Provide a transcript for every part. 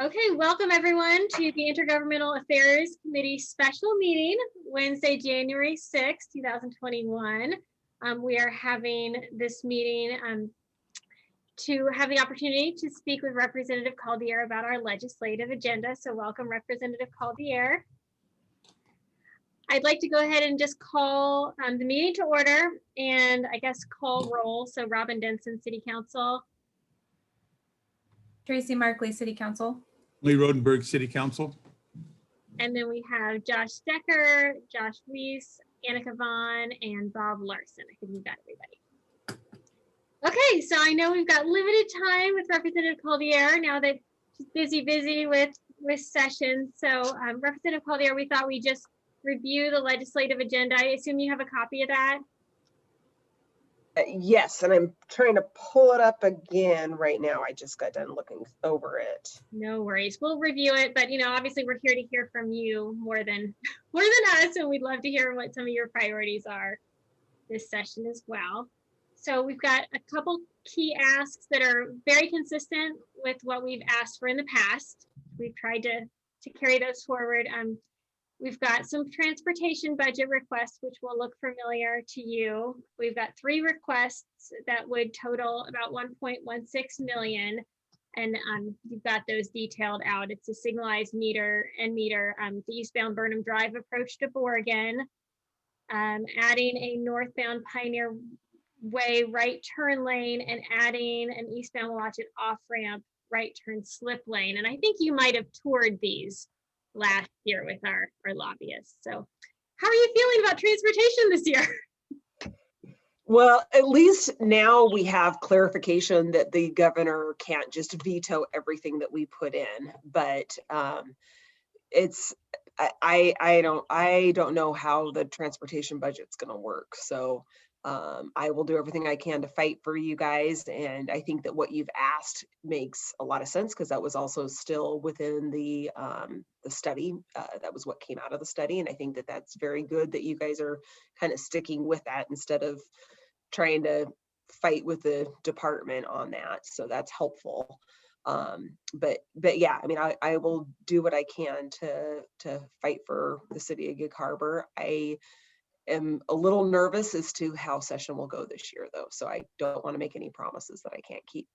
Okay, welcome everyone to the Intergovernmental Affairs Committee special meeting, Wednesday, January 6, 2021. We are having this meeting to have the opportunity to speak with Representative Caldier about our legislative agenda. So welcome, Representative Caldier. I'd like to go ahead and just call the meeting to order and I guess call roll. So Robin Denson, City Council. Tracy Markley, City Council. Lee Rodenberg, City Council. And then we have Josh Decker, Josh Weiss, Annika Vaughn, and Bob Larson. I think we've got everybody. Okay, so I know we've got limited time with Representative Caldier now that she's busy with sessions. So Representative Caldier, we thought we'd just review the legislative agenda. I assume you have a copy of that? Yes, and I'm trying to pull it up again right now. I just got done looking over it. No worries, we'll review it, but obviously we're here to hear from you more than us, and we'd love to hear what some of your priorities are this session as well. So we've got a couple key asks that are very consistent with what we've asked for in the past. We've tried to carry those forward. We've got some transportation budget requests, which will look familiar to you. We've got 3 requests that would total about 1.16 million. And you've got those detailed out. It's a signalized meter, the eastbound Burnham Drive approach to Oregon, adding a northbound Pioneer Way right turn lane, and adding an eastbound Watchet off-ramp right turn slip lane. And I think you might have toured these last year with our lobbyists. So how are you feeling about transportation this year? Well, at least now we have clarification that the governor can't just veto everything that we put in, but I don't know how the transportation budget's going to work. So I will do everything I can to fight for you guys. And I think that what you've asked makes a lot of sense, because that was also still within the study. That was what came out of the study. And I think that that's very good that you guys are kind of sticking with that instead of trying to fight with the department on that. So that's helpful. But yeah, I mean, I will do what I can to fight for the city of Gig Harbor. I am a little nervous as to how session will go this year, though. So I don't want to make any promises that I can't keep.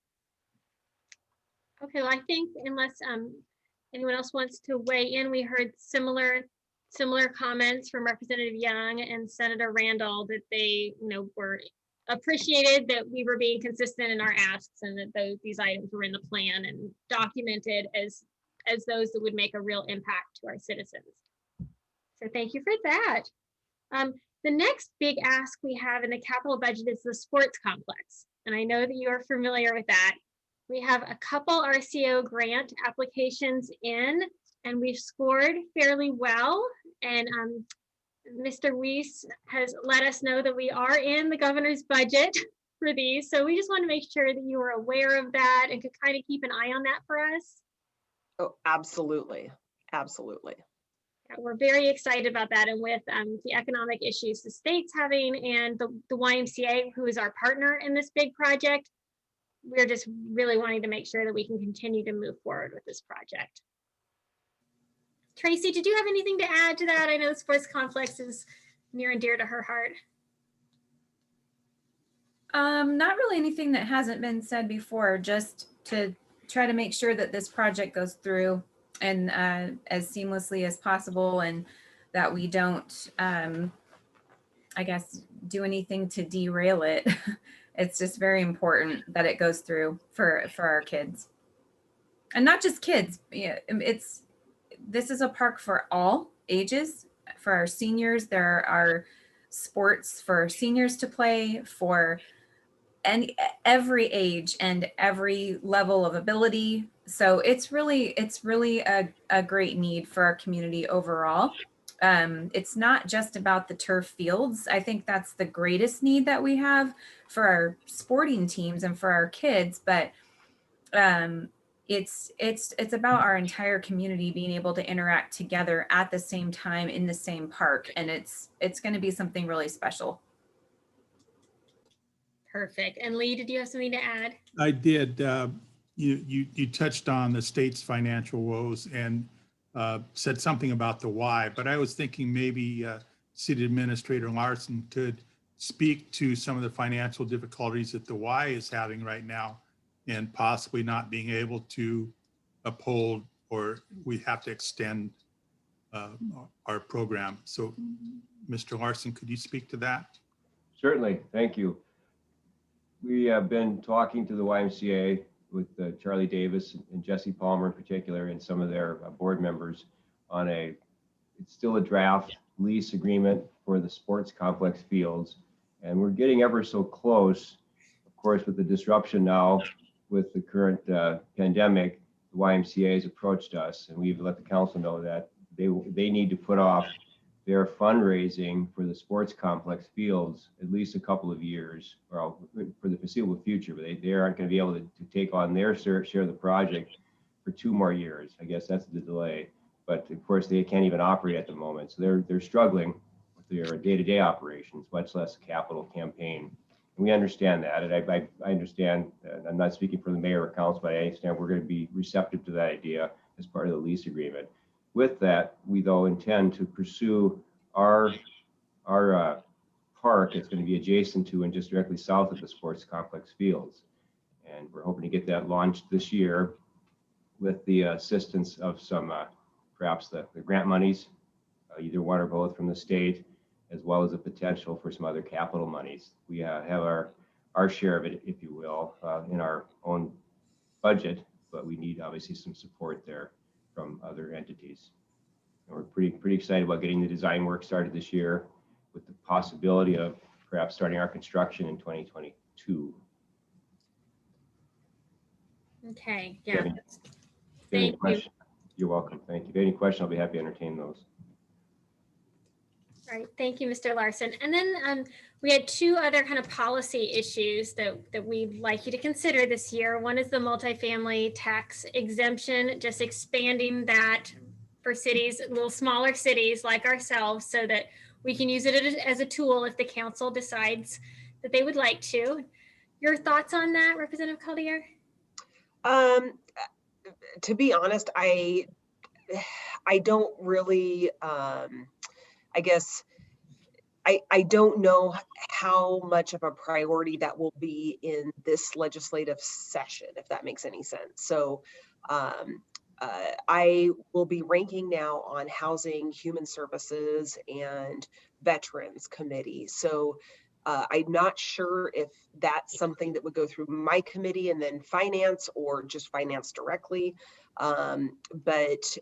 Okay, well, I think unless anyone else wants to weigh in, we heard similar comments from Representative Young and Senator Randall that they, were appreciated that we were being consistent in our asks, and that these items were in the plan and documented as those that would make a real impact to our citizens. So thank you for that. The next big ask we have in the capital budget is the sports complex. And I know that you are familiar with that. We have a couple RCO grant applications in, and we've scored fairly well. And Mr. Weiss has let us know that we are in the governor's budget for these. So we just want to make sure that you were aware of that and could kind of keep an eye on that for us. Oh, absolutely. Absolutely. We're very excited about that, and with the economic issues the state's having, and the YMCA, who is our partner in this big project, we're just really wanting to make sure that we can continue to move forward with this project. Tracy, did you have anything to add to that? I know the sports complex is near and dear to her heart. Not really anything that hasn't been said before, just to try to make sure that this project goes through and as seamlessly as possible, and that we don't, I guess, do anything to derail it. It's just very important that it goes through for our kids, and not just kids. Yeah, this is a park for all ages. For our seniors, there are sports for seniors to play, for every age and every level of ability. So it's really a great need for our community overall. It's not just about the turf fields. I think that's the greatest need that we have for our sporting teams and for our kids, but it's about our entire community being able to interact together at the same time in the same park, and it's going to be something really special. Perfect. And Lee, did you have something to add? I did. You touched on the state's financial woes and said something about the why, but I was thinking maybe City Administrator Larson could speak to some of the financial difficulties that the Y is having right now and possibly not being able to uphold, or we have to extend our program. So Mr. Larson, could you speak to that? Certainly, thank you. We have been talking to the YMCA with Charlie Davis and Jesse Palmer in particular, and some of their board members on it's still a draft lease agreement for the sports complex fields. And we're getting ever so close, of course, with the disruption now with the current pandemic. The YMCA has approached us, and we've let the council know that they need to put off their fundraising for the sports complex fields at least a couple of years, or for the foreseeable future. But they aren't going to be able to take on their share of the project for 2 more years. I guess that's the delay. But of course, they can't even operate at the moment, so they're struggling with their day-to-day operations, much less capital campaign. And we understand that, and I understand. I'm not speaking for the mayor or council, but I understand we're going to be receptive to that idea as part of the lease agreement. With that, we though intend to pursue our park that's going to be adjacent to and just directly south of the sports complex fields. And we're hoping to get that launched this year with the assistance of some, perhaps the grant monies, either one or both from the state, as well as the potential for some other capital monies. We have our share of it, if you will, in our own budget, but we need obviously some support there from other entities. And we're pretty excited about getting the design work started this year, with the possibility of perhaps starting our construction in 2022. Okay, yeah. Any Thank you. questions? You're welcome. Thank you. If you have any questions, I'll be happy to entertain those. All right, thank you, Mr. Larson. And then we had 2 other kind of policy issues that we'd like you to consider this year. One is the multifamily tax exemption, just expanding that for cities, little smaller cities like ourselves, so that we can use it as a tool if the council decides that they would like to. Your thoughts on that, Representative Collier? To be honest, I don't really, I guess, I don't know how much of a priority that will be in this legislative session, if that makes any sense. So I will be ranking now on Housing, Human Services, and Veterans Committee. So I'm not sure if that's something that would go through my committee and then finance, or just finance directly. But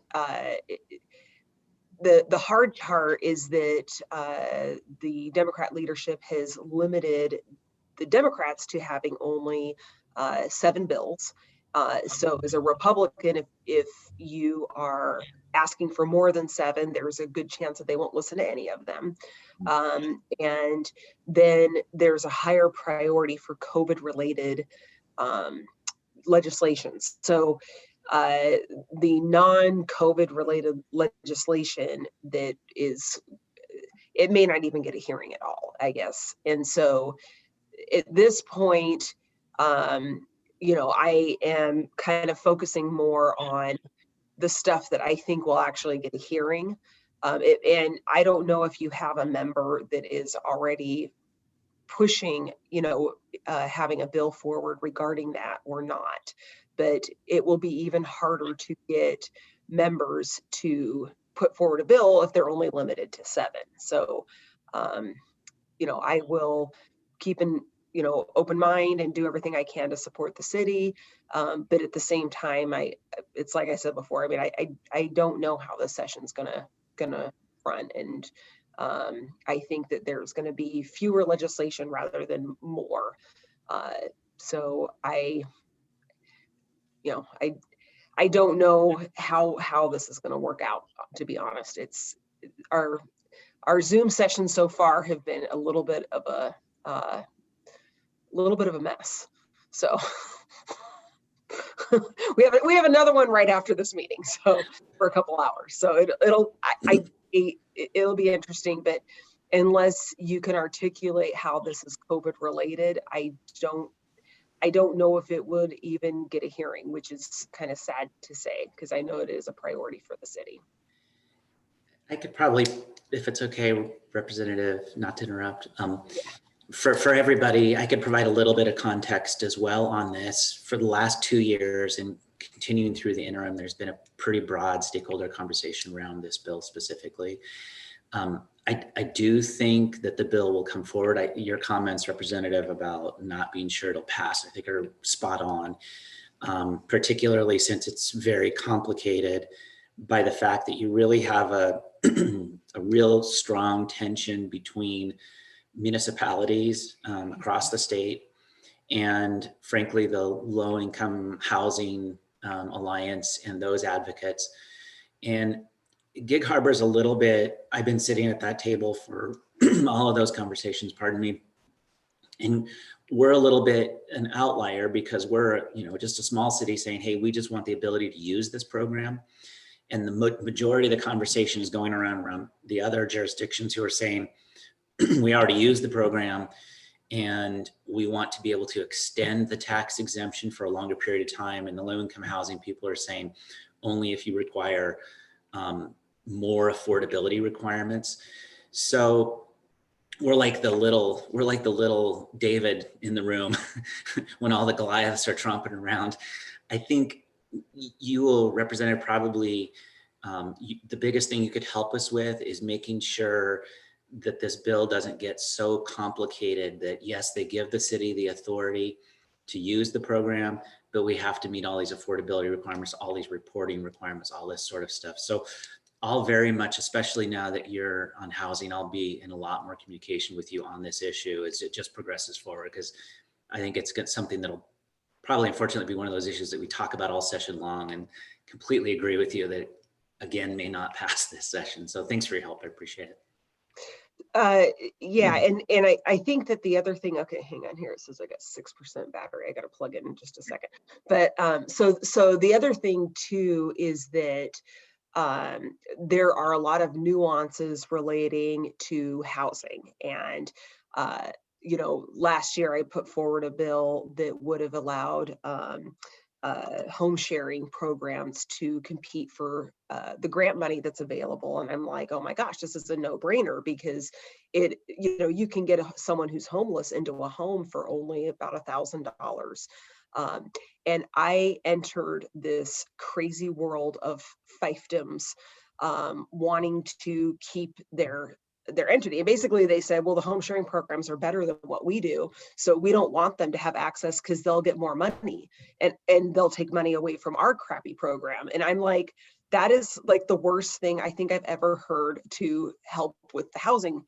the hard part is that the Democrat leadership has limited the Democrats to having only 7 bills. So as a Republican, if you are asking for more than 7, there's a good chance that they won't listen to any of them. And then there's a higher priority for COVID-related legislations. So the non-COVID related legislation that is, it may not even get a hearing at all, I guess. And so at this point, I am kind of focusing more on the stuff that I think will actually get a hearing. And I don't know if you have a member that is already pushing, having a bill forward regarding that or not. But it will be even harder to get members to put forward a bill if they're only limited to 7. So, I will keep an open mind and do everything I can to support the city. But at the same time, it's like I said before. I mean, I don't know how this session's gonna run, and I think that there's going to be fewer legislation rather than more. So I don't know how this is going to work out, to be honest. It's our Zoom sessions so far have been a little bit of a mess. So we have another one right after this meeting, so for a couple hours. So it'll be interesting, but unless you can articulate how this is COVID related, I I don't know if it would even get a hearing, which is kind of sad to say, because I know it is a priority for the city. I could probably, if it's okay, Representative, not to interrupt, for everybody, I could provide a little bit of context as well on this. For the last 2 years and continuing through the interim, there's been a pretty broad stakeholder conversation around this bill specifically. I do think that the bill will come forward. Your comments, Representative, about not being sure it'll pass, I think are spot on, particularly since it's very complicated by the fact that you really have a real strong tension between municipalities across the state and, frankly, the low-income housing alliance and those advocates. And Gig Harbor is a little bit, I've been sitting at that table for all of those conversations, pardon me. And we're a little bit an outlier because we're, just a small city saying, hey, we just want the ability to use this program. And the majority of the conversation is going around the other jurisdictions who are saying, we already use the program and we want to be able to extend the tax exemption for a longer period of time. And the low income housing people are saying only if you require more affordability requirements. So we're like the little David in the room when all the Goliaths are tromping around. I think you will, Representative, probably the biggest thing you could help us with is making sure that this bill doesn't get so complicated that, yes, they give the city the authority to use the program, but we have to meet all these affordability requirements, all these reporting requirements, all this sort of stuff. So I'll very much, especially now that you're on housing, I'll be in a lot more communication with you on this issue as it just progresses forward, because I think it's something that'll probably, unfortunately, be one of those issues that we talk about all session long, and completely agree with you that, again, may not pass this session. So thanks for your help. I appreciate it. Yeah, and I think that the other thing, okay, hang on here, it says I got 6% battery, I got to plug it in just a second. But so the other thing too is that there are a lot of nuances relating to housing. And last year I put forward a bill that would have allowed home sharing programs to compete for the grant money that's available. And I'm like, oh my gosh, this is a no-brainer, because you can get someone who's homeless into a home for only about $1,000. And I entered this crazy world of fiefdoms wanting to keep their entity. And basically they said, well, the home sharing programs are better than what we do, so we don't want them to have access because they'll get more money and they'll take money away from our crappy program. And I'm like, that is like the worst thing I think I've ever heard to help with the housing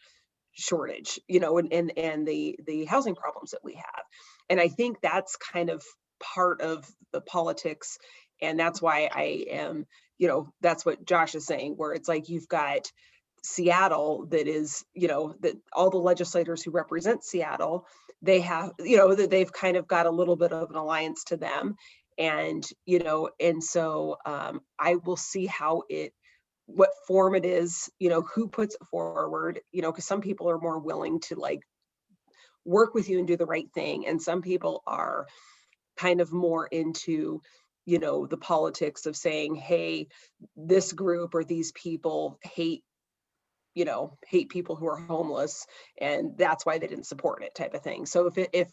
shortage, and the housing problems that we have. And I think that's kind of part of the politics. And that's why I am, that's what Josh is saying, where it's like, you've got Seattle that is, that all the legislators who represent Seattle, they have, that they've kind of got a little bit of an alliance to them. And, and so I will see what form it is, who puts it forward, because some people are more willing to like work with you and do the right thing. And some people are kind of more into, the politics of saying, hey, this group or these people hate people who are homeless, and that's why they didn't support it, type of thing. So if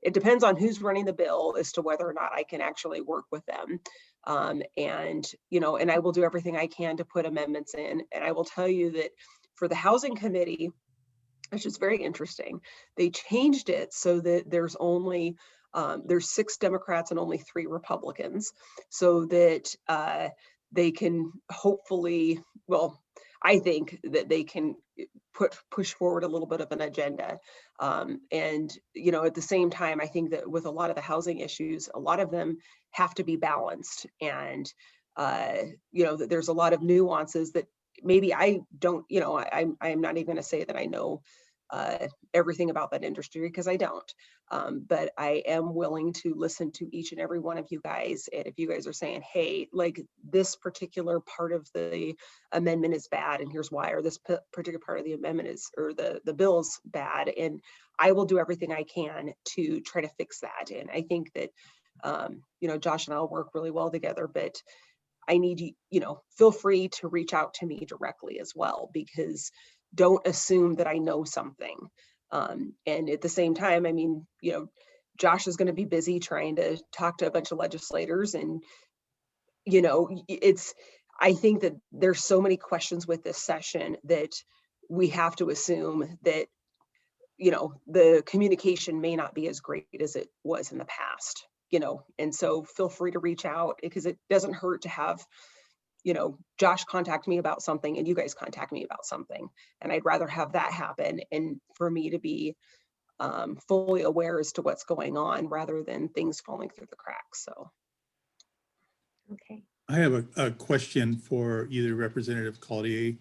it depends on who's running the bill as to whether or not I can actually work with them. And I will do everything I can to put amendments in. And I will tell you that for the housing committee, which is very interesting, they changed it so that there's only there's 6 Democrats and only 3 Republicans, so that they can hopefully, well, I think that they can push forward a little bit of an agenda. And, at the same time, I think that with a lot of the housing issues, a lot of them have to be balanced. And, that there's a lot of nuances that maybe I don't, I'm not even going to say that I know everything about that industry, because I don't. But I am willing to listen to each and every one of you guys. And if you guys are saying, hey, like this particular part of the amendment is bad, and here's why, or this particular part of the amendment is, or the bill's bad, and I will do everything I can to try to fix that. And I think that, you know, Josh and I'll work really well together, but I need you, you know, feel free to reach out to me directly as well, because don't assume that I know something. And at the same time, I mean, you know, Josh is going to be busy trying to talk to a bunch of legislators, and, you know, I think that there's so many questions with this session that we have to assume that, you know, the communication may not be as great as it was in the past, you know, and so feel free to reach out, because it doesn't hurt to have, you know, Josh contact me about something and you guys contact me about something. And I'd rather have that happen, and for me to be fully aware as to what's going on rather than things falling through the cracks. So. Okay. I have a question for either Representative Cloutier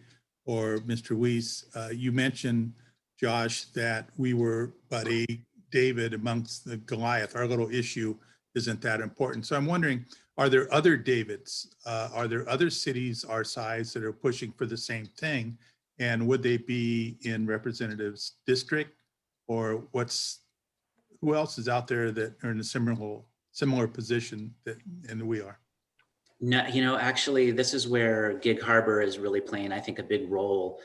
or Mr. Weiss. You mentioned, Josh, that we were but a David amongst the Goliath. Our little issue isn't that important. So I'm wondering, are there other Davids? Are there other cities our size that are pushing for the same thing? And would they be in Representative's district, or who else is out there that are in a similar position and we are? No, you know, actually, this is where Gig Harbor is really playing, I think, a big role,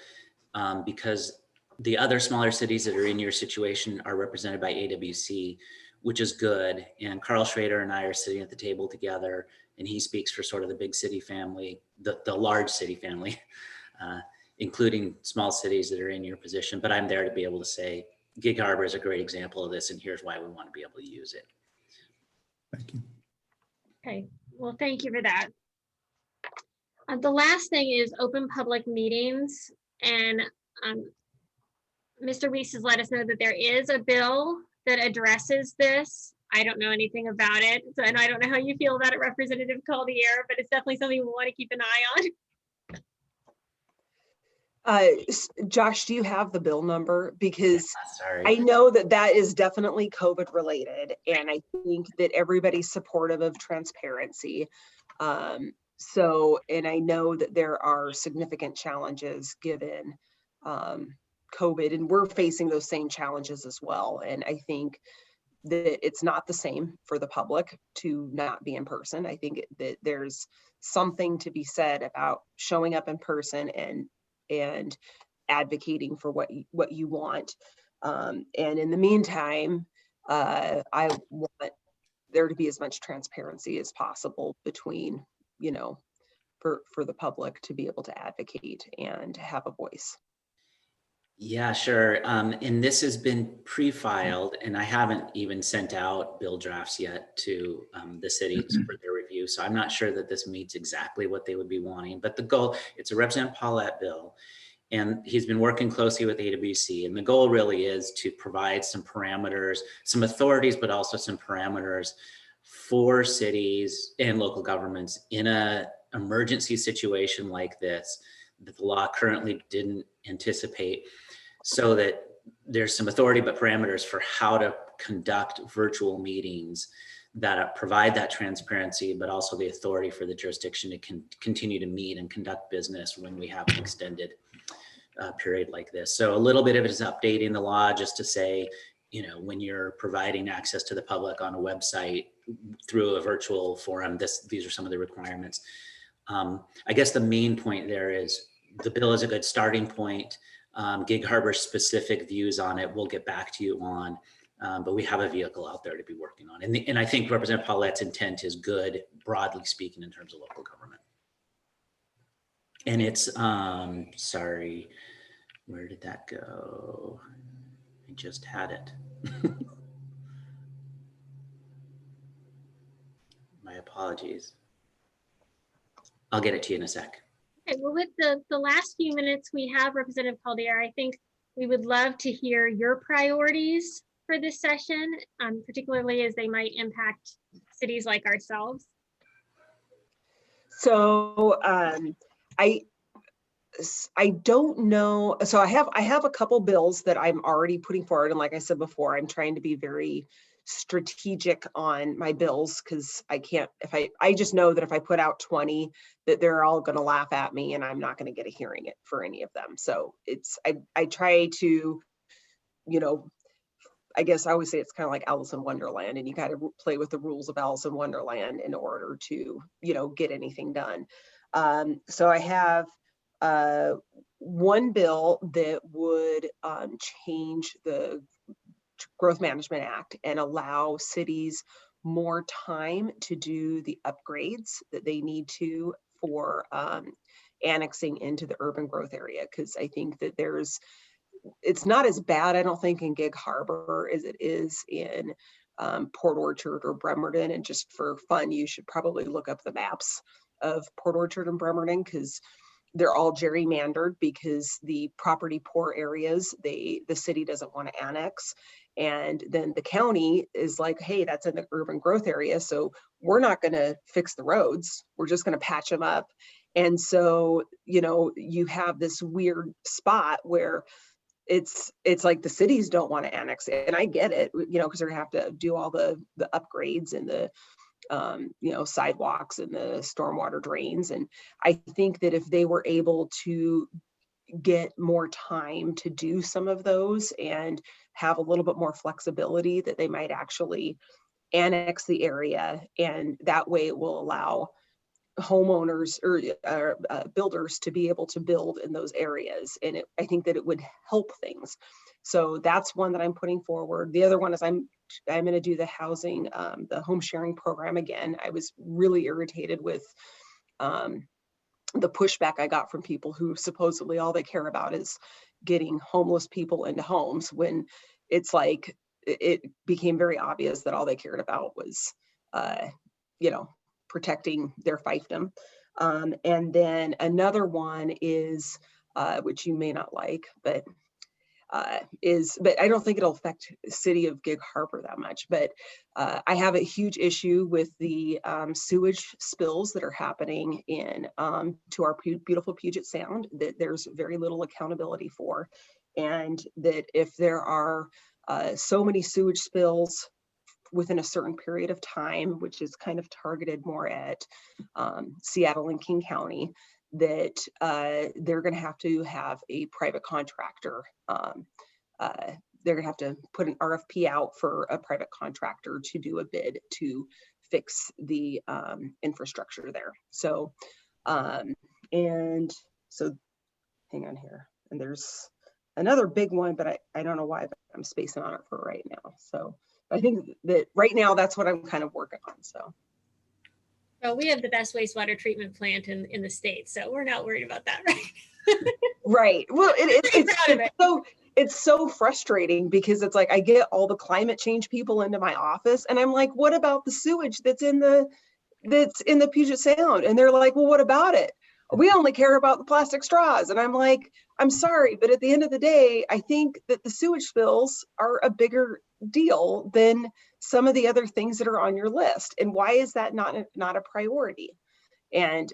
because the other smaller cities that are in your situation are represented by AWC, which is good. And Carl Schrader and I are sitting at the table together, and he speaks for sort of the big city family, the large city family, including small cities that are in your position. But I'm there to be able to say, Gig Harbor is a great example of this, and here's why we want to be able to use it. Thank you. Okay, well, thank you for that. The last thing is open public meetings, and Mr. Weiss has let us know that there is a bill that addresses this. I don't know anything about it, so, and I don't know how you feel about it, Representative Cloutier, but it's definitely something we want to keep an eye on. Josh, do you have the bill number? Because Sorry. I know that is definitely COVID related, and I think that everybody's supportive of transparency. So, and I know that there are significant challenges given COVID, and we're facing those same challenges as well. And I think that it's not the same for the public to not be in person. I think that there's something to be said about showing up in person and advocating for what you want. And in the meantime, I want there to be as much transparency as possible between, you know, for the public to be able to advocate and have a voice. Yeah, sure. And this has been pre-filed, and I haven't even sent out bill drafts yet to the cities for their review. So I'm not sure that this meets exactly what they would be wanting, but the goal, it's a Representative Paulette bill, and he's been working closely with AWC. And the goal really is to provide some parameters, some authorities, but also some parameters for cities and local governments in an emergency situation like this that the law currently didn't anticipate, so that there's some authority but parameters for how to conduct virtual meetings that provide that transparency, but also the authority for the jurisdiction to continue to meet and conduct business when we have an extended period like this. So a little bit of it is updating the law just to say, you know, when you're providing access to the public on a website through a virtual forum, these are some of the requirements. I guess the main point there is the bill is a good starting point. Gig Harbor specific views on it, we'll get back to you on, but we have a vehicle out there to be working on. And I think Representative Paulette's intent is good, broadly speaking, in terms of local government. And it's, sorry, where did that go? I just had it. My apologies. I'll get it to you in a sec. Okay, well, with the last few minutes we have, Representative Cloutier, I think we would love to hear your priorities for this session, particularly as they might impact cities like ourselves. So I don't know. So I have a couple bills that I'm already putting forward. And like I said before, I'm trying to be very strategic on my bills because I can't, I just know that if I put out 20, that they're all going to laugh at me and I'm not going to get a hearing it for any of them. So I try to, you know, I guess I always say it's kind of like Alice in Wonderland, and you got to play with the rules of Alice in Wonderland in order to, you know, get anything done. So I have one bill that would change the Growth Management Act and allow cities more time to do the upgrades that they need to for annexing into the urban growth area. Because I think that it's not as bad, I don't think, in Gig Harbor as it is in Port Orchard or Bremerton. And just for fun, you should probably look up the maps of Port Orchard and Bremerton because they're all gerrymandered because the property poor areas, the city doesn't want to annex. And then the county is like, hey, that's in the urban growth area, so we're not going to fix the roads. We're just going to patch them up. And so, you know, you have this weird spot where it's like the cities don't want to annex it. And I get it, you know, because they're going to have to do all the upgrades and the you know, sidewalks and the stormwater drains. And I think that if they were able to get more time to do some of those and have a little bit more flexibility, that they might actually annex the area. And that way it will allow homeowners or builders to be able to build in those areas. And I think that it would help things. So that's one that I'm putting forward. The other one is I'm going to do the housing, the home sharing program again. I was really irritated with the pushback I got from people who supposedly all they care about is getting homeless people into homes, when it's like it became very obvious that all they cared about was, you know, protecting their fiefdom. And then another one is, which you may not like, but I don't think it'll affect the city of Gig Harbor that much, but I have a huge issue with the sewage spills that are happening to our beautiful Puget Sound that there's very little accountability for. And that if there are so many sewage spills within a certain period of time, which is kind of targeted more at Seattle and King County, that they're going to have a private contractor. They're going to have to put an RFP out for a private contractor to do a bid to fix the infrastructure there. So, and so hang on here. And there's another big one, but I don't know why, but I'm spacing on it for right now. So I think that right now that's what I'm kind of working on. So. Well, we have the best wastewater treatment plant in the state, so we're not worried about that, right? Right. Well, it's so frustrating because it's like I get all the climate change people into my office, and I'm like, what about the sewage that's in the Puget Sound? And they're like, well, what about it? We only care about the plastic straws. And I'm like, I'm sorry, but at the end of the day, I think that the sewage spills are a bigger deal than some of the other things that are on your list. And why is that not a priority? And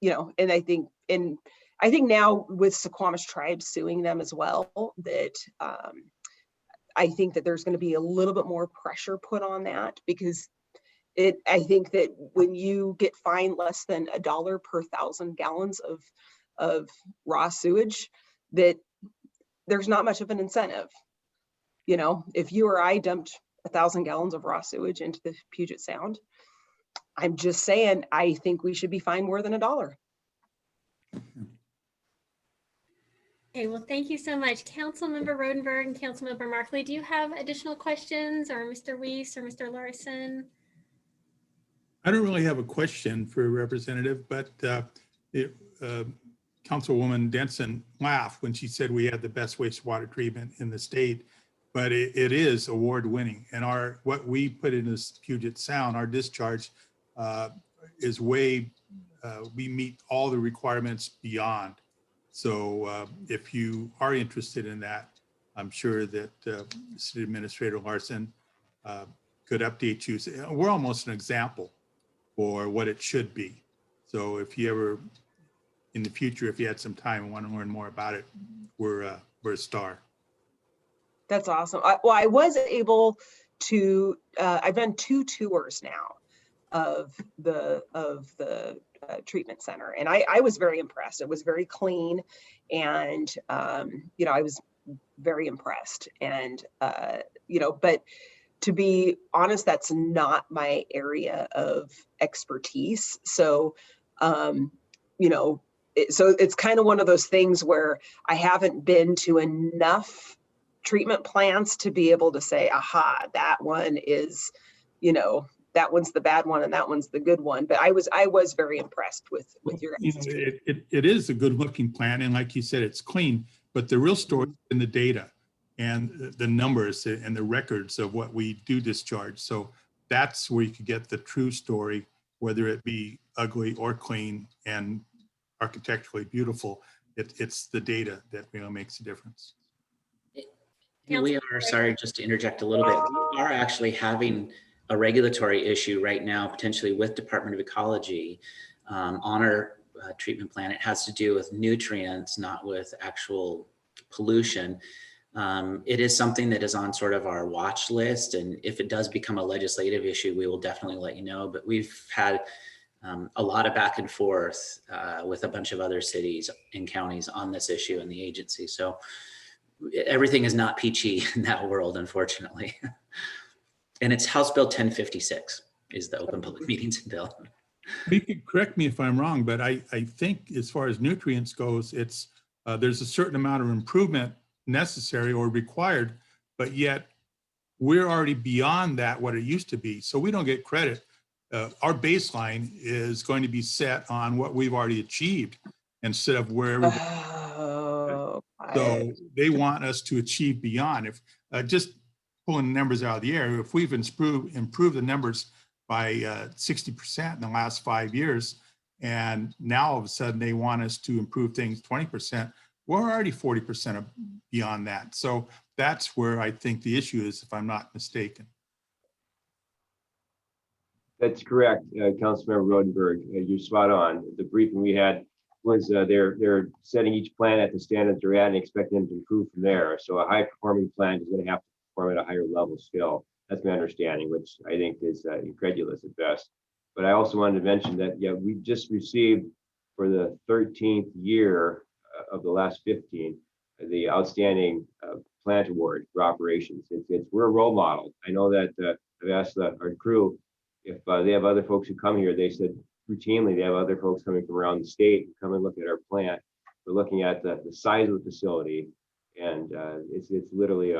you know, and I think now with Suquamish tribes suing them as well, that I think that there's going to be a little bit more pressure put on that, because I think that when you get fined less than $1 per 1,000 gallons of raw sewage, that there's not much of an incentive. You know, if you or I dumped 1,000 gallons of raw sewage into the Puget Sound, I'm just saying, I think we should be fined more than $1. Okay, well, thank you so much, Councilmember Rodenberg and Councilmember Markley. Do you have additional questions, or Mr. Weiss or Mr. Larson? I don't really have a question for a representative, but Councilwoman Denson laughed when she said we had the best wastewater treatment in the state, but it is award-winning. And what we put in this Puget Sound, our discharge is way, we meet all the requirements beyond. So if you are interested in that, I'm sure that City Administrator Larson could update you. We're almost an example for what it should be. So if you ever in the future, if you had some time and want to learn more about it, we're a star. That's awesome. Well, I was able to, I've done 2 tours now of the treatment center, and I was very impressed. It was very clean, and you know, I was very impressed. And you know, but to be honest, that's not my area of expertise. So you know, so it's kind of one of those things where I haven't been to enough treatment plants to be able to say, aha, that one is, you know, that one's the bad one and that one's the good one. But I was very impressed with your You guys' know, it is a good looking plant, and like you said, it's clean, but the real story is in the data and the numbers and the records of what we do discharge. So that's where you could get the true story, whether it be ugly or clean and architecturally beautiful. It's the data that really makes a difference. We are, sorry, just to interject a little bit, we are actually having a regulatory issue right now, potentially with Department of Ecology on our treatment plant. It has to do with nutrients, not with actual pollution. It is something that is on sort of our watch list. And if it does become a legislative issue, we will definitely let you know. But we've had a lot of back and forth with a bunch of other cities and counties on this issue in the agency. So everything is not peachy in that world, unfortunately. And it's House Bill 1056 is the open public meetings bill. You can correct me if I'm wrong, but I think as far as nutrients goes, it's there's a certain amount of improvement necessary or required, but yet we're already beyond that, what it used to be. So we don't get credit. Our baseline is going to be set on what we've already achieved instead of where everybody. So they want us to achieve beyond. If just pulling the numbers out of the air, if we've improved the numbers by 60% in the last 5 years, and now all of a sudden they want us to improve things 20%, we're already 40% beyond that. So that's where I think the issue is, if I'm not mistaken. That's correct, Councilmember Rodenberg. You're spot on. The briefing we had was they're setting each plan at the standards they're at and expecting them to improve from there. So a high performing plant is going to have to perform at a higher level still. That's my understanding, which I think is incredulous at best. But I also wanted to mention that, yeah, we just received for the 13th year of the last 15, the outstanding plant award for operations. We're a role model. I know that I've asked our crew if they have other folks who come here. They said routinely they have other folks coming from around the state who come and look at our plant. We're looking at the size of the facility, and it's literally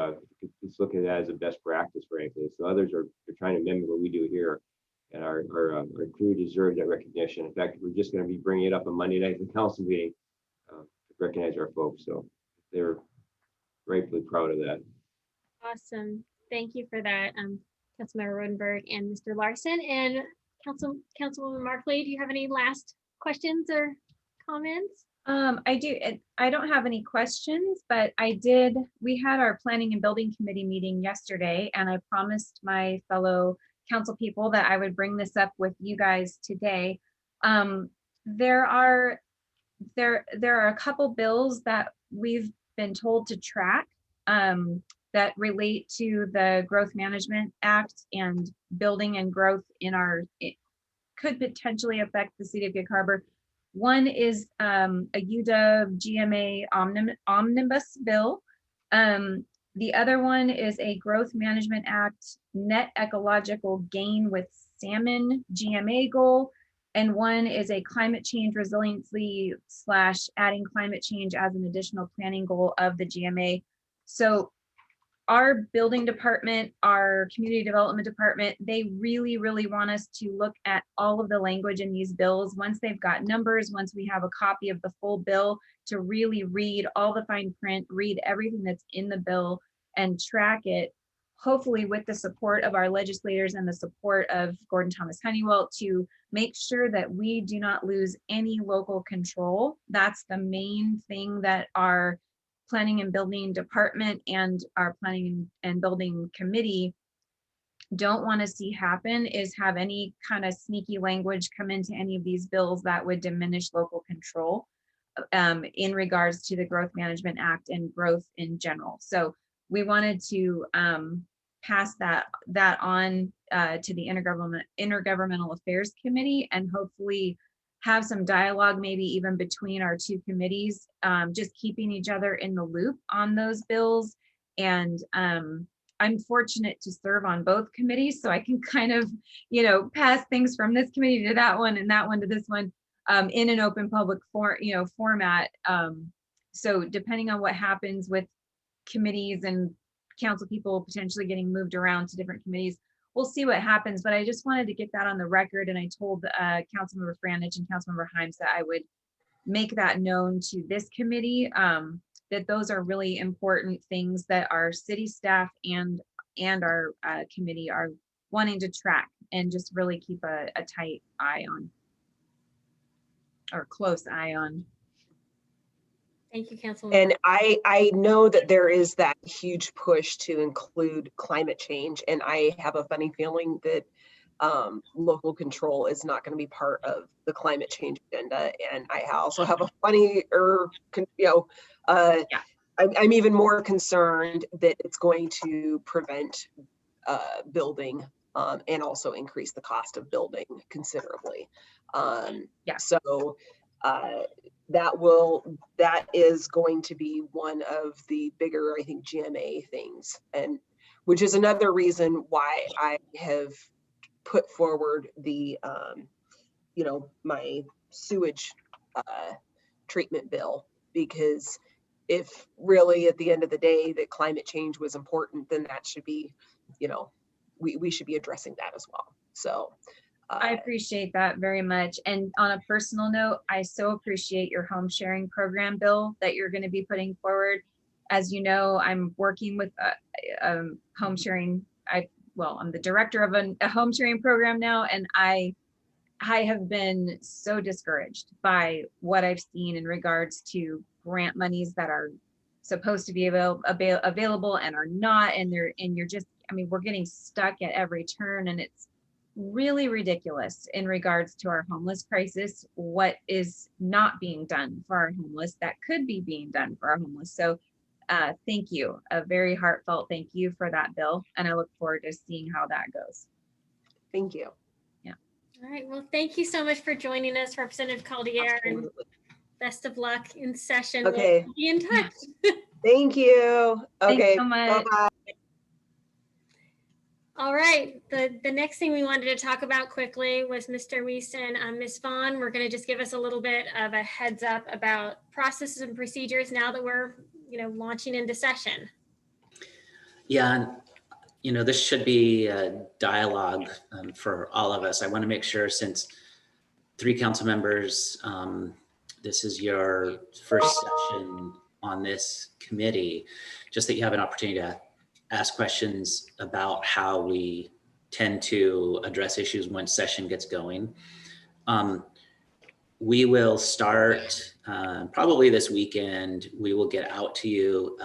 it's looking at that as a best practice, frankly. So others are trying to mimic what we do here, and our crew deserves that recognition. In fact, we're just going to be bringing it up on Monday night at the council meeting to recognize our folks. So they're rightfully proud of that. Awesome. Thank you for that, Councilmember Rodenberg and Mr. Larson. And Councilwoman Markley, do you have any last questions or comments? I do. I don't have any questions, but we had our planning and building committee meeting yesterday, and I promised my fellow council people that I would bring this up with you guys today. There are a couple bills that we've been told to track that relate to the Growth Management Act and building and growth it could potentially affect the city of Gig Harbor. One is a UW GMA omnibus bill. The other one is a Growth Management Act net ecological gain with salmon GMA goal. And one is a climate change resiliency / adding climate change as an additional planning goal of the GMA. So our building department, our community development department, they really, really want us to look at all of the language in these bills. Once they've got numbers, once we have a copy of the full bill, to really read all the fine print, read everything that's in the bill and track it, hopefully with the support of our legislators and the support of Gordon Thomas Honeywell, to make sure that we do not lose any local control. That's the main thing that our planning and building department and our planning and building committee don't want to see happen, is have any kind of sneaky language come into any of these bills that would diminish local control. in regards to the Growth Management Act and growth in general. So we wanted to pass that on to the Intergovernmental Affairs Committee, and hopefully have some dialogue, maybe even between our two committees, just keeping each other in the loop on those bills. And I'm fortunate to serve on both committees, so I can kind of, pass things from this committee to that one and that one to this one in an open public format. So depending on what happens with committees and council people potentially getting moved around to different committees, we'll see what happens. But I just wanted to get that on the record, and I told Councilmember Franich and Councilmember Himes that I would make that known to this committee, that those are really important things that our city staff and our committee are wanting to track and just really keep a tight eye on, or close eye on. Thank you, Councilwoman. And I know that there is that huge push to include climate change, and I have a funny feeling that local control is not going to be part of the climate change agenda. And I also have a funny, I'm even more concerned that it's going to prevent building and also increase the cost of building considerably. So that is going to be one of the bigger, I think, GMA things, and which is another reason why I have put forward the, my sewage treatment bill, because if really at the end of the day that climate change was important, then that should be, we should be addressing that as well. So I appreciate that very much. And on a personal note, I so appreciate your home sharing program bill that you're going to be putting forward. As you know, I'm working with home sharing. I'm the director of a home sharing program now, and I have been so discouraged by what I've seen in regards to grant monies that are supposed to be available and are not, and you're just, we're getting stuck at every turn, and it's really ridiculous in regards to our homeless crisis, what is not being done for our homeless that could be being done for our homeless. So thank you, a very heartfelt thank you for that bill, and I look forward to seeing how that goes. Thank you. Yeah. All right, well, thank you so much for joining us, Representative Caldier, and Absolutely. best of luck in session. Okay. We'll be in touch. Thank you. Okay. Thanks so much. Bye-bye. All right, the next thing we wanted to talk about quickly was Mr. Wiesen. Ms. Vaughn, we're going to just give us a little bit of a heads up about processes and procedures now that we're, launching into session. Yeah, this should be a dialogue for all of us. I want to make sure, since 3 council members, this is your first session on this committee, just that you have an opportunity to ask questions about how we tend to address issues when session gets going. We will start probably this weekend. We will get out to you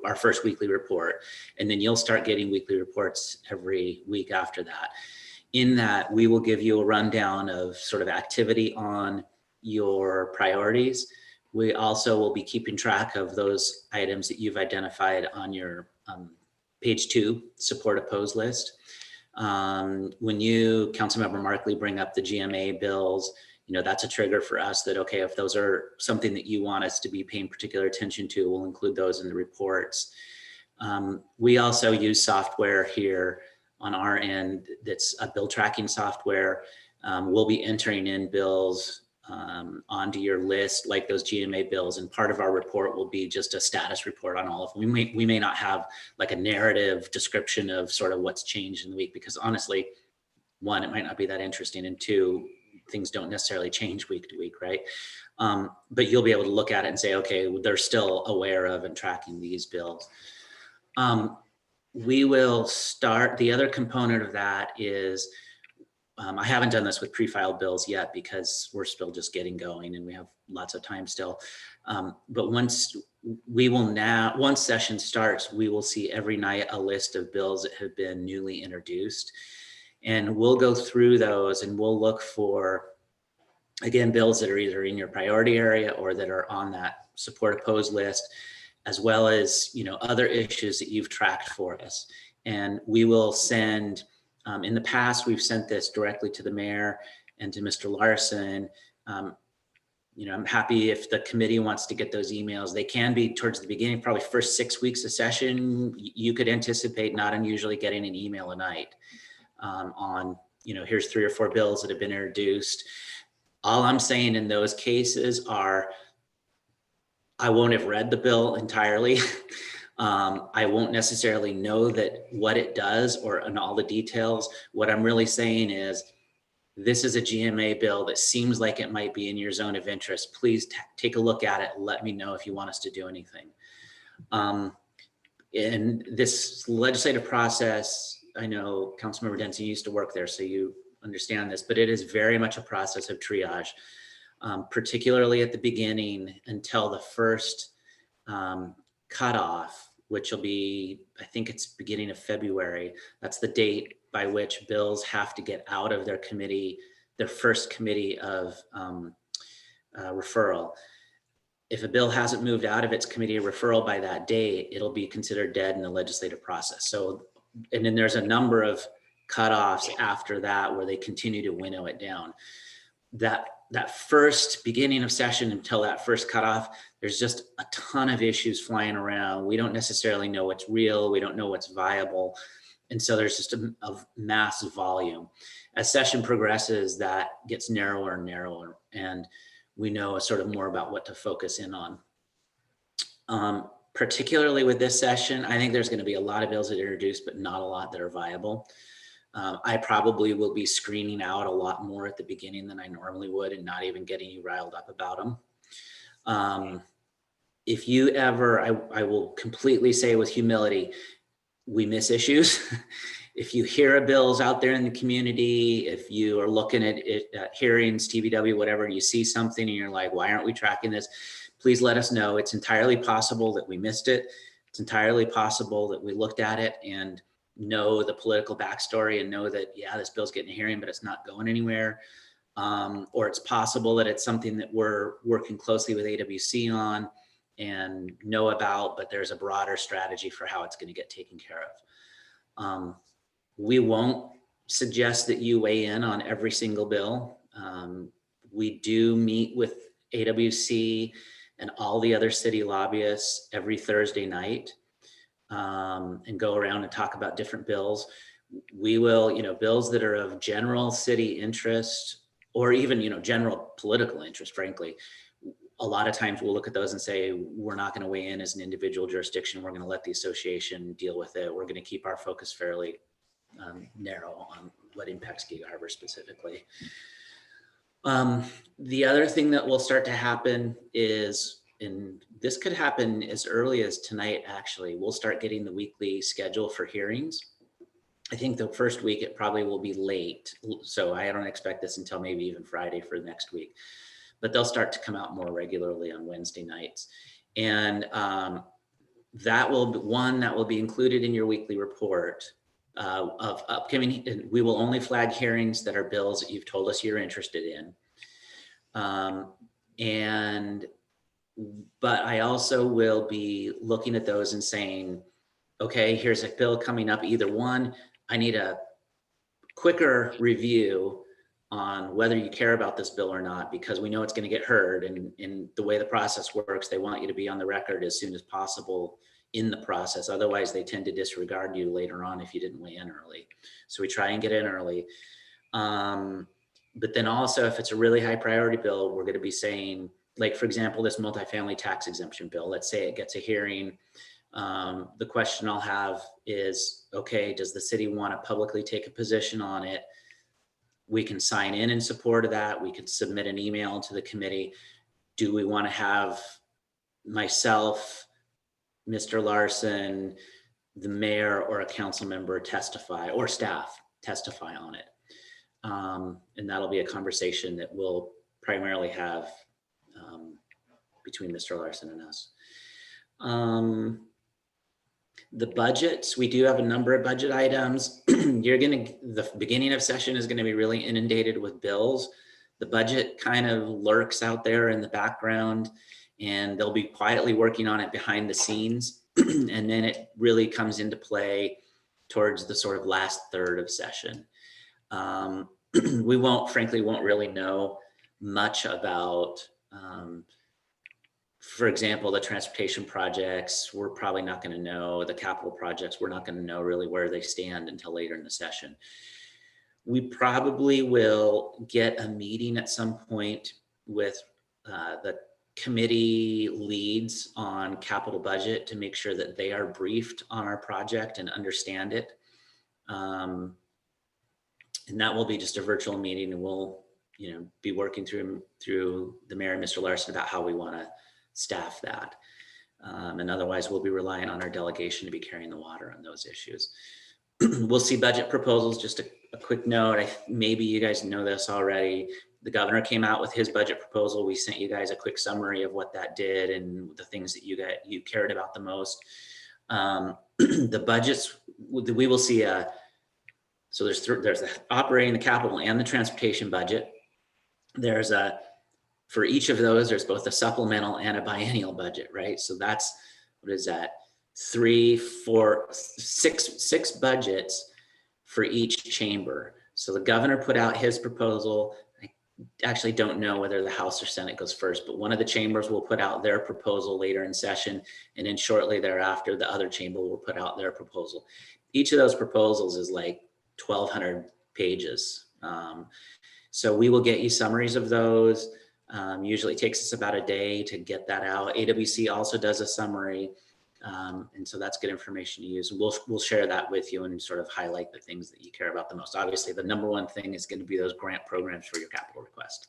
our first weekly report, and then you'll start getting weekly reports every week after that. In that, we will give you a rundown of sort of activity on your priorities. We also will be keeping track of those items that you've identified on your page 2 support opposed list. When you, Councilmember Markley, bring up the GMA bills, that's a trigger for us that, okay, if those are something that you want us to be paying particular attention to, we'll include those in the reports. We also use software here on our end that's a bill tracking software. We'll be entering in bills onto your list, like those GMA bills, and part of our report will be just a status report on all of them. We may not have like a narrative description of sort of what's changed in the week, because honestly, 1, it might not be that interesting, and 2, things don't necessarily change week to week, right? But you'll be able to look at it and say, okay, they're still aware of and tracking these bills. We will start, the other component of that is, I haven't done this with pre-filed bills yet because we're still just getting going and we have lots of time still. But once session starts, we will see every night a list of bills that have been newly introduced. And we'll go through those and we'll look for Again, bills that are either in your priority area or that are on that support opposed list, as well as, you know, other issues that you've tracked for us. And we will send, in the past, we've sent this directly to the mayor and to Mr. Larson. You know, I'm happy if the committee wants to get those emails. They can be towards the beginning, probably first 6 weeks of session. You could anticipate not unusually getting an email a night on, you know, here's 3 or 4 bills that have been introduced. All I'm saying in those cases are, I won't have read the bill entirely. I won't necessarily know that what it does or in all the details. What I'm really saying is, this is a GMA bill that seems like it might be in your zone of interest. Please take a look at it. Let me know if you want us to do anything. In this legislative process, I know Councilmember Dempsey used to work there, so you understand this, but it is very much a process of triage, particularly at the beginning until the first cutoff, which will be, I think it's beginning of February. That's the date by which bills have to get out of their committee, their first committee of referral. If a bill hasn't moved out of its committee of referral by that date, it'll be considered dead in the legislative process. So, and then there's a number of cutoffs after that where they continue to winnow it down. That first beginning of session until that first cutoff, there's just a ton of issues flying around. We don't necessarily know what's real. We don't know what's viable. And so there's just a massive volume. As session progresses, that gets narrower and narrower, and we know sort of more about what to focus in on. Particularly with this session, I think there's going to be a lot of bills that are introduced, but not a lot that are viable. I probably will be screening out a lot more at the beginning than I normally would and not even getting you riled up about them. If you ever, I will completely say with humility, we miss issues. If you hear of bills out there in the community, if you are looking at it, hearings, TVW, whatever, and you see something and you're like, why aren't we tracking this? Please let us know. It's entirely possible that we missed it. It's entirely possible that we looked at it and know the political backstory and know that, yeah, this bill's getting a hearing, but it's not going anywhere. Or it's possible that it's something that we're working closely with AWC on and know about, but there's a broader strategy for how it's going to get taken care of. We won't suggest that you weigh in on every single bill. We do meet with AWC and all the other city lobbyists every Thursday night and go around and talk about different bills. We will, you know, bills that are of general city interest or even, you know, general political interest, frankly. A lot of times we'll look at those and say, we're not going to weigh in as an individual jurisdiction. We're going to let the association deal with it. We're going to keep our focus fairly narrow on what impacts Gig Harbor specifically. The other thing that will start to happen is, and this could happen as early as tonight, actually, we'll start getting the weekly schedule for hearings. I think the first week it probably will be late. So I don't expect this until maybe even Friday for next week, but they'll start to come out more regularly on Wednesday nights. And that will be included in your weekly report of upcoming, and we will only flag hearings that are bills that you've told us you're interested in. But I also will be looking at those and saying, okay, here's a bill coming up. Either one, I need a quicker review on whether you care about this bill or not, because we know it's going to get heard. And in the way the process works, they want you to be on the record as soon as possible in the process. Otherwise, they tend to disregard you later on if you didn't weigh in early. So we try and get in early. But then also, if it's a really high priority bill, we're going to be saying, like, for example, this multifamily tax exemption bill, let's say it gets a hearing. The question I'll have is, okay, does the city want to publicly take a position on it? We can sign in support of that. We could submit an email to the committee. Do we want to have myself, Mr. Larson, the mayor, or a council member testify, or staff testify on it? And that'll be a conversation that we'll primarily have between Mr. Larson and us. The budgets, we do have a number of budget items. The beginning of session is going to be really inundated with bills. The budget kind of lurks out there in the background, and they'll be quietly working on it behind the scenes. And then it really comes into play towards the sort of last third of session. We frankly won't really know much about, for example, the transportation projects. We're probably not going to know. The capital projects, we're not going to know really where they stand until later in the session. We probably will get a meeting at some point with the committee leads on capital budget to make sure that they are briefed on our project and understand it. And that will be just a virtual meeting, and we'll, be working through the mayor and Mr. Larson about how we want to staff that. And otherwise we'll be relying on our delegation to be carrying the water on those issues. We'll see budget proposals. Just a quick note, maybe you guys know this already. The governor came out with his budget proposal. We sent you guys a quick summary of what that did and the things that you cared about the most. The budgets, we will see so there's the operating, the capital, and the transportation budget. There's for each of those, there's both a supplemental and a biennial budget, right? So that's, what is that? 3, 4, 6 budgets for each chamber. So the governor put out his proposal. I actually don't know whether the House or Senate goes first, but one of the chambers will put out their proposal later in session. And then shortly thereafter, the other chamber will put out their proposal. Each of those proposals is like 1,200 pages. So we will get you summaries of those. Usually it takes us about a day to get that out. AWC also does a summary. And so that's good information to use. And we'll share that with you and sort of highlight the things that you care about the most. Obviously, the number one thing is going to be those grant programs for your capital request.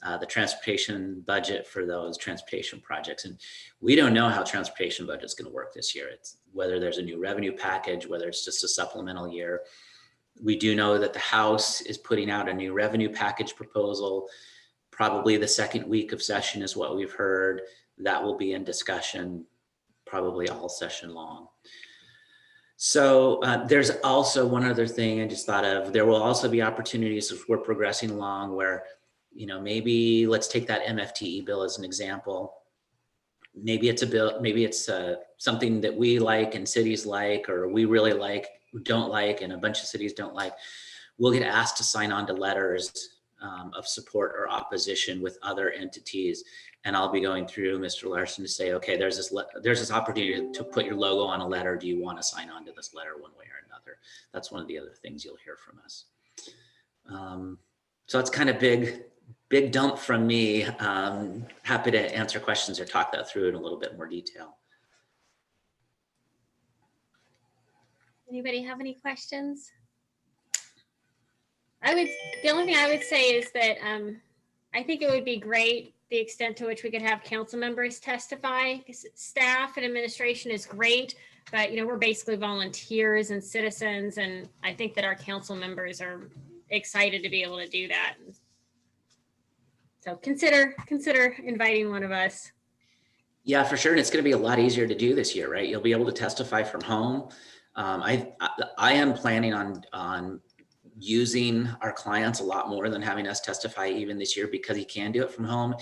The transportation budget for those transportation projects. And we don't know how transportation budget is going to work this year. It's whether there's a new revenue package, whether it's just a supplemental year. We do know that the House is putting out a new revenue package proposal. Probably the second week of session is what we've heard. That will be in discussion probably all session long. So there's also one other thing I just thought of. There will also be opportunities as we're progressing along where, maybe let's take that MFTE bill as an example. Maybe it's a bill, maybe it's something that we like and cities like, or we really like, don't like, and a bunch of cities don't like. We'll get asked to sign on to letters of support or opposition with other entities. And I'll be going through Mr. Larson to say, okay, there's this opportunity to put your logo on a letter. Do you want to sign on to this letter one way or another? That's one of the other things you'll hear from us. So that's kind of big dump from me. Happy to answer questions or talk that through in a little bit more detail. Anybody have any questions? The only thing I would say is that I think it would be great the extent to which we could have council members testify. Staff and administration is great, but we're basically volunteers and citizens, and I think that our council members are excited to be able to do that. So consider inviting one of us. Yeah, for sure. And it's going to be a lot easier to do this year, right? You'll be able to testify from home. I am planning on using our clients a lot more than having us testify even this year, because you can do it from home,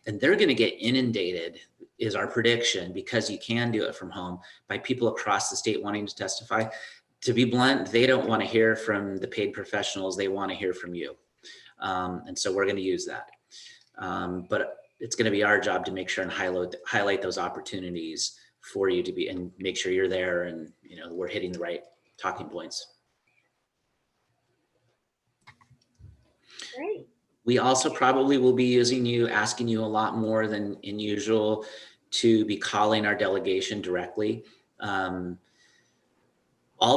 and they're going to get inundated, is our prediction, because you can do it from home, by people across the state wanting to testify. To be blunt, they don't want to hear from the paid professionals. They want to hear from you. And so we're going to use that. But it's going to be our job to make sure and highlight those opportunities for you to be, and make sure you're there, and we're hitting the right talking points. Great. We also probably will be asking you a lot more than in usual to be calling our delegation directly. All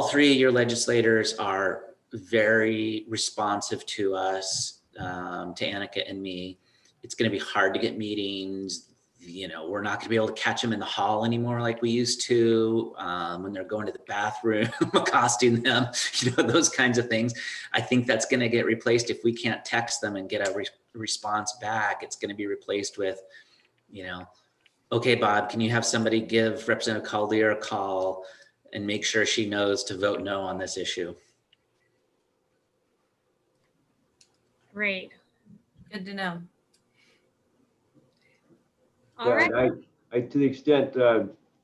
3 of your legislators are very responsive to us, to Annika and me. It's going to be hard to get meetings. We're not going to be able to catch them in the hall anymore like we used to, when they're going to the bathroom, accosting them, those kinds of things. I think that's going to get replaced. If we can't text them and get a response back, it's going to be replaced with, okay, Bob, can you have somebody give Representative Caldier a call and make sure she knows to vote no on this issue? Great. Good to know. All right. Yeah, and I, to the extent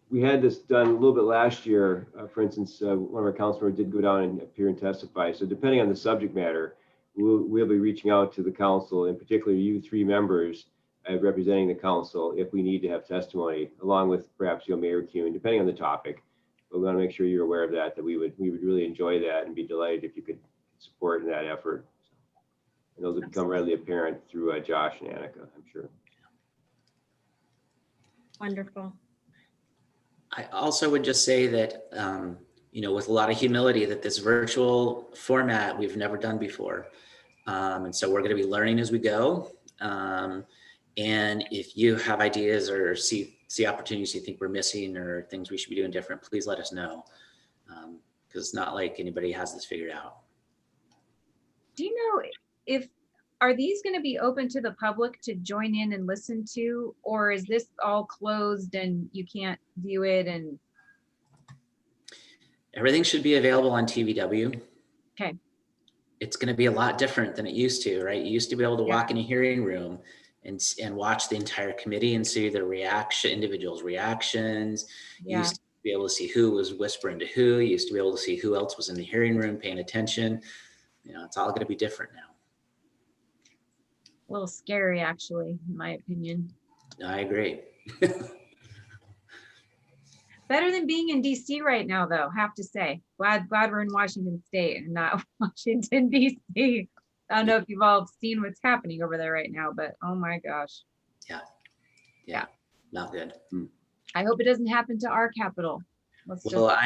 we had this done a little bit last year, for instance, one of our council members did go down and appear and testify. So depending on the subject matter, we'll be reaching out to the council, in particular you three members representing the council, if we need to have testimony, along with perhaps Mayor Kuhn, depending on the topic. But we want to make sure you're aware of that, we would really enjoy that and be delighted if you could support in that effort. And those will become readily apparent through Josh and Annika, I'm sure. Wonderful. I also would just say that, with a lot of humility, that this virtual format we've never done before. And so we're going to be learning as we go. And if you have ideas or see opportunities you think we're missing or things we should be doing different, please let us know. Because it's not like anybody has this figured out. Do you know are these going to be open to the public to join in and listen to, or is this all closed and you can't view it? And Everything should be available on TVW. Okay. It's going to be a lot different than it used to, right? You used to be able to walk in a hearing room and watch the entire committee and see the individuals' reactions. You used to be able to see who was whispering to who. You used to be able to see who else was in the hearing room paying attention. It's all going to be different now. a little scary, actually, in my opinion. I agree. Better than being in DC right now, though, have to say. Glad we're in Washington State and not Washington, DC. I don't know if you've all seen what's happening over there right now, but oh my gosh. Yeah. Not good. I hope it doesn't happen to our capital. Well,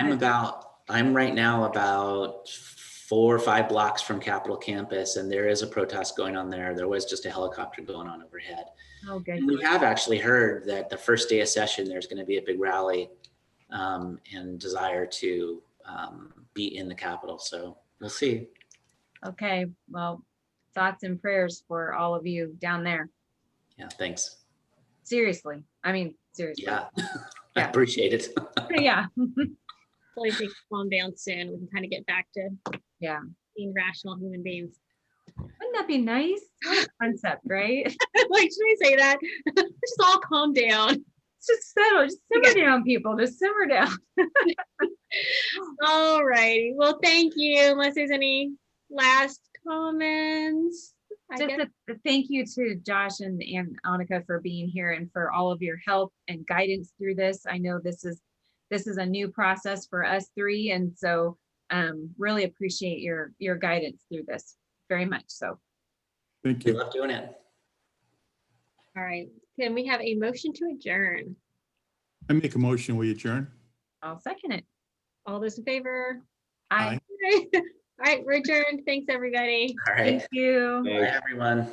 I'm right now about 4 or 5 blocks from Capitol campus, and there is a protest going on there. There was just a helicopter going on overhead. Oh, good. And we have actually heard that the first day of session, there's going to be a big rally and desire to be in the Capitol. So we'll see. Okay, well, thoughts and prayers for all of you down there. Yeah, thanks. Seriously. I mean, seriously. Yeah, I appreciate it. Yeah. Hopefully things calm down soon. We can kind of get back to being rational human beings. Wouldn't that be nice? What a concept, right? Like, should I say that? Just all calm down. Just settle, just simmer down, people. Just simmer down. All righty. Well, thank you. Unless there's any last comments. Just a thank you to Josh and Annika for being here and for all of your help and guidance through this. I know this is a new process for us three, and so really appreciate your guidance through this very much. So Thank We you. love doing it. All right. Can we have a motion to adjourn? I make a motion, we adjourn. I'll second it. All those in favor? Aye. All right, we're adjourned. Thanks, everybody. All right. Thank you. Bye, everyone.